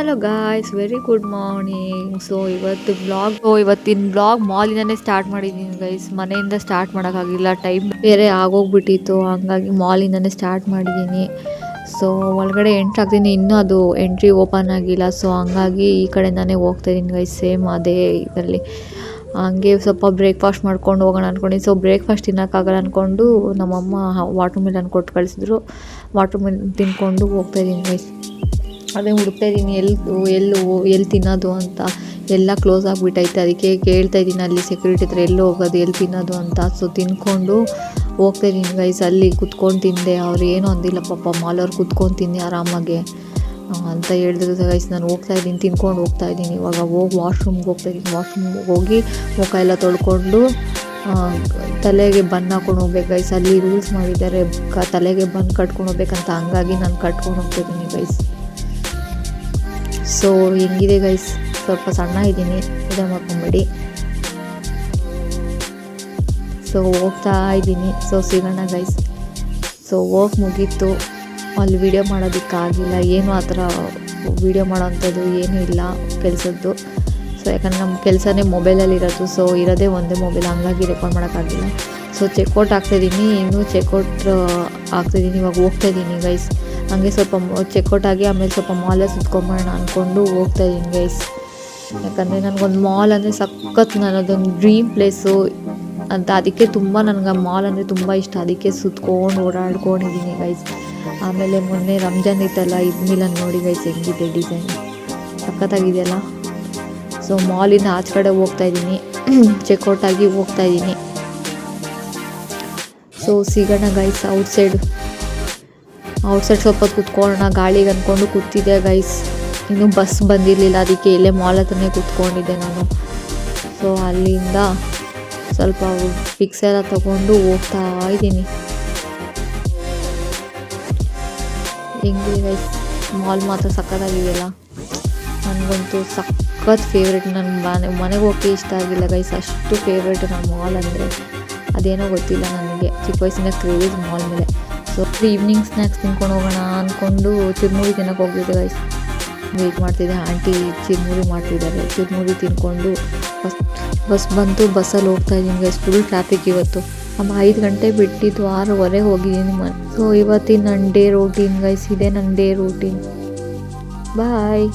Hello guys, very good morning. ಇವತ್ತಿನ blog ಮಾಲಿಂದನೇ start ಮಾಡಿದ್ದೀನಿ guys. ಮನೆಯಿಂದ ಸ್ಟಾರ್ಟ್ ಮಾಡೋಕ್ಕಾಗಿಲ್ಲ, ಟೈಮ್ ಬೇರೆ ಆಗೋಗ್ಬಿಟ್ಟಿತ್ತು. ಹಂಗಾಗಿ ಮಾಲಿಂದನೇ ಸ್ಟಾರ್ಟ್ ಮಾಡಿದ್ದೀನಿ. ಸೊ ಒಳಗಡೆ ಎಂಟ್ರ್ ಆಗ್ತೀನಿ, ಇನ್ನೂ ಅದು ಎಂಟ್ರಿ ಓಪನ್ ಆಗಿಲ್ಲ. ಸೊ ಹಂಗಾಗಿ ಈ ಕಡೆಯಿಂದನೇ ಹೋಗ್ತಾಯಿದ್ದೀನಿ ಗೈಸ್, ಸೇಮ್ ಅದೇ ಇದರಲ್ಲಿ. ಹಂಗೆ ಸ್ವಲ್ಪ ಬ್ರೇಕ್ಫಾಸ್ಟ್ ಮಾಡ್ಕೊಂಡು ಹೋಗೋಣ ಅಂದ್ಕೊಂಡು, ಸೊ ಬ್ರೇಕ್ಫಾಸ್ಟ್ ತಿನ್ನೋಕ್ಕಾಗಲ್ಲ ಅಂದ್ಕೊಂಡು ನಮ್ಮಮ್ಮ ವಾಟರ್ ಮಿಲನ್ ಕೊಟ್ಟು ಕಳಿಸಿದ್ರು. ವಾಟರ್ ಮಿಲನ್ ತಿನ್ಕೊಂಡು ಹೋಗ್ತಾಯಿದ್ದೀನಿ ಗೈಸ್. ಅದೇ ಹುಡುಕ್ತಾ ಇದ್ದೀನಿ ಎಲ್ಲಿ ತಿನ್ನೋದು ಅಂತ. ಎಲ್ಲ ಕ್ಲೋಸ್ ಆಗಿಬಿಟ್ಟೈತೆ. ಅದಕ್ಕೆ ಕೇಳ್ತಾ ಇದ್ದೀನಿ ಅಲ್ಲಿ ಸೆಕ್ಯೂರಿಟಿ ಹತ್ರ ಎಲ್ಲಿ ಹೋಗೋದು, ಎಲ್ಲಿ ತಿನ್ನೋದು ಅಂತ. ಸೊ ತಿನ್ಕೊಂಡು ಹೋಗ್ತಾಯಿದ್ದೀನಿ ಗೈಸ್. ಅಲ್ಲಿ ಕುತ್ಕೊಂಡು ತಿಂದೆ, ಅವ್ರು ಏನೂ ಅಂದಿಲ್ಲ ಪಾಪ, ಮಾಲವ್ರು ಕುತ್ಕೊಂಡು ತಿಂದೆ ಆರಾಮಾಗೆ ಅಂತ ಹೇಳಿದ್ರು ಗೈಸ್. ನಾನು ಹೋಗ್ತಾಯಿದ್ದೀನಿ, ತಿನ್ಕೊಂಡು ಹೋಗ್ತಾಯಿದ್ದೀನಿ. ಇವಾಗ ವಾಶ್ರೂಮ್ಗೆ ಹೋಗ್ತಾಯಿದ್ದೀನಿ. ವಾಶ್ರೂಮ್ಗೆ ಹೋಗಿ ಮುಖ ಎಲ್ಲ ತೊಳ್ಕೊಂಡು ತಲೆಗೆ ಬನ್ ಹಾಕೊಂಡು ಹೋಗ್ಬೇಕು ಗೈಸ್. ಅಲ್ಲಿ ರೂಲ್ಸ್ ಮಾಡಿದ್ದಾರೆ ತಲೆಗೆ ಬನ್ ಕಟ್ಕೊಂಡು ಹೋಗ್ಬೇಕಂತ, ಹಂಗಾಗಿ ನಾನು ಕಟ್ಕೊಂಡು ಹೋಗ್ತಾಯಿದ್ದೀನಿ ಗೈಸ್. ಸೊ ಹೆಂಗಿದೆ ಗೈಸ್, ಸ್ವಲ್ಪ ಸಣ್ಣ ಇದ್ದೀನಿ, ಇದೇ ಮಾಡ್ಕೊಂಬೇಡಿ. ಸೊ ಹೋಗ್ತಾ ಇದ್ದೀನಿ. ಸೊ ಸಿಗೋಣ ಗೈಸ್. ಸೊ ಹೋಗಿ ಮುಗೀತು. ಅಲ್ಲಿ ವೀಡಿಯೋ ಮಾಡೋದಕ್ಕಾಗಿಲ್ಲ, ಏನೂ ಆ ಥರ ವೀಡಿಯೋ ಮಾಡೋವಂಥದ್ದು ಏನೂ ಇಲ್ಲ ಕೆಲಸದ್ದು. ಸೊ ಯಾಕಂದರೆ ನಮ್ಮ ಕೆಲಸನೇ ಮೊಬೈಲಲ್ಲಿರೋದು. ಸೊ ಇರೋದೇ ಒಂದೇ ಮೊಬೈಲ್, ಹಂಗಾಗಿ ರೆಕಾರ್ಡ್ ಮಾಡೋಕ್ಕಾಗಿಲ್ಲ. ಸೊ ಚೆಕ್ಔಟ್ ಆಗ್ತಾಯಿದ್ದೀನಿ, ಇನ್ನೂ ಚೆಕ್ಔಟ್ ಆಗ್ತಾಯಿದ್ದೀನಿ. ಇವಾಗ ಹೋಗ್ತಾಯಿದ್ದೀನಿ ಗೈಸ್. ಹಂಗೆ ಸ್ವಲ್ಪ ಚೆಕ್ಔಟ್ ಆಗಿ ಆಮೇಲೆ ಸ್ವಲ್ಪ ಮಾಲೇ ಸುತ್ಕೊಂಬೋಣ ಅಂದ್ಕೊಂಡು ಹೋಗ್ತಾಯಿದ್ದೀನಿ ಗೈಸ್. ಯಾಕಂದರೆ ನನಗೊಂದು ಮಾಲ್ ಅಂದರೆ ಸಖತ್, ನನ್ನದೊಂದು ಡ್ರೀಮ್ ಪ್ಲೇಸು ಅಂತ. ಅದಕ್ಕೆ ತುಂಬ ನನಗೆ ಮಾಲ್ ಅಂದರೆ ತುಂಬ ಇಷ್ಟ. ಅದಕ್ಕೆ ಸುತ್ಕೊಂಡು ಓಡಾಡ್ಕೊಂಡಿದ್ದೀನಿ ಗೈಸ್. ಆಮೇಲೆ ಮೊನ್ನೆ ರಂಜಾನ್ ಇತ್ತಲ್ಲ, ಇದು ಮಿಲನ್ ನೋಡಿ ಗೈಸ್ ಹೆಂಗಿದೆ ಡಿಸೈನ್, ಸಖತ್ತಾಗಿದೆಯಲ್ಲ. ಸೊ ಮಾಲಿಂದ ಆಚೆ ಕಡೆ ಹೋಗ್ತಾಯಿದ್ದೀನಿ, ಚೆಕ್ಔಟ್ ಆಗಿ ಹೋಗ್ತಾಯಿದ್ದೀನಿ. ಸೊ ಸಿಗೋಣ ಗೈಸ್ ಔಟ್ಸೈಡ್ ಸ್ವಲ್ಪ ಕುತ್ಕೊಳ್ಳೋಣ ಗಾಳಿಗೆ ಅಂದ್ಕೊಂಡು ಕೂತಿದ್ದೆ ಗೈಸ್. ಇನ್ನೂ ಬಸ್ ಬಂದಿರಲಿಲ್ಲ, ಅದಕ್ಕೆ ಇಲ್ಲೇ ಮಾಲ್ ಹತ್ರನೇ ಕೂತ್ಕೊಂಡಿದ್ದೆ ನಾನು. ಸೊ ಅಲ್ಲಿಂದ ಸ್ವಲ್ಪ ಪಿಕ್ಸ್ ಎಲ್ಲ ತೊಗೊಂಡು ಹೋಗ್ತಾ ಇದ್ದೀನಿ. ಹೆಂಗಿದೆ ಗೈಸ್, ಮಾಲ್ ಮಾತ್ರ ಸಖತ್ತಾಗಿದೆಯಲ್ಲ. ನನಗಂತೂ ಸಖತ್ ಫೇವ್ರೇಟ್. ನನ್ನ ಮನೆಗೆ ಹೋಗೋಕ್ಕೆ ಇಷ್ಟ ಆಗಿಲ್ಲ ಗೈಸ್, ಅಷ್ಟು ಫೇವ್ರೇಟ್ ನನ್ನ ಮಾಲ್ ಅಂದರೆ. ಅದೇನೋ ಗೊತ್ತಿಲ್ಲ ನನಗೆ, ಚಿಕ್ಕ ವಯಸ್ಸಿನ ಕ್ರೇಜ್ ಮಾಲ್ ಮೇಲೆ. ಸೊ ಈವ್ನಿಂಗ್ ಸ್ನ್ಯಾಕ್ಸ್ ತಿನ್ಕೊಂಡು ಹೋಗೋಣ ಅಂದ್ಕೊಂಡು ಚಿರ್ಮುರಿ ತಿನ್ನೋಕೆ ಹೋಗಿದ್ದೆ ಗೈಸ್. ವೆಯ್ಟ್ ಮಾಡ್ತಿದ್ದೆ, ಆಂಟಿ ಚಿರ್ಮುರಿ ಮಾಡ್ತಿದ್ದಾರೆ. ಚಿರ್ಮುರಿ ತಿನ್ಕೊಂಡು ಬಸ್ ಬಂತು, ಬಸ್ಸಲ್ಲಿ ಹೋಗ್ತಾಯಿದ್ದೀನಿ ಗೈಸ್. ಫುಲ್ ಟ್ರಾಫಿಕ್ ಇವತ್ತು. 5 ಗಂಟೆ ಬಿಟ್ಟಿದ್ದು 6:15 ಹೋಗಿದ್ದೀನಿ ಸೊ ಇವತ್ತಿನ ನನ್ನ ಡೇ ರೂಟೀನ್ ಗೈಸ್, ಇದೆ ನನ್ನ ಡೇ ರೂಟೀನ್. ಬಾಯ್.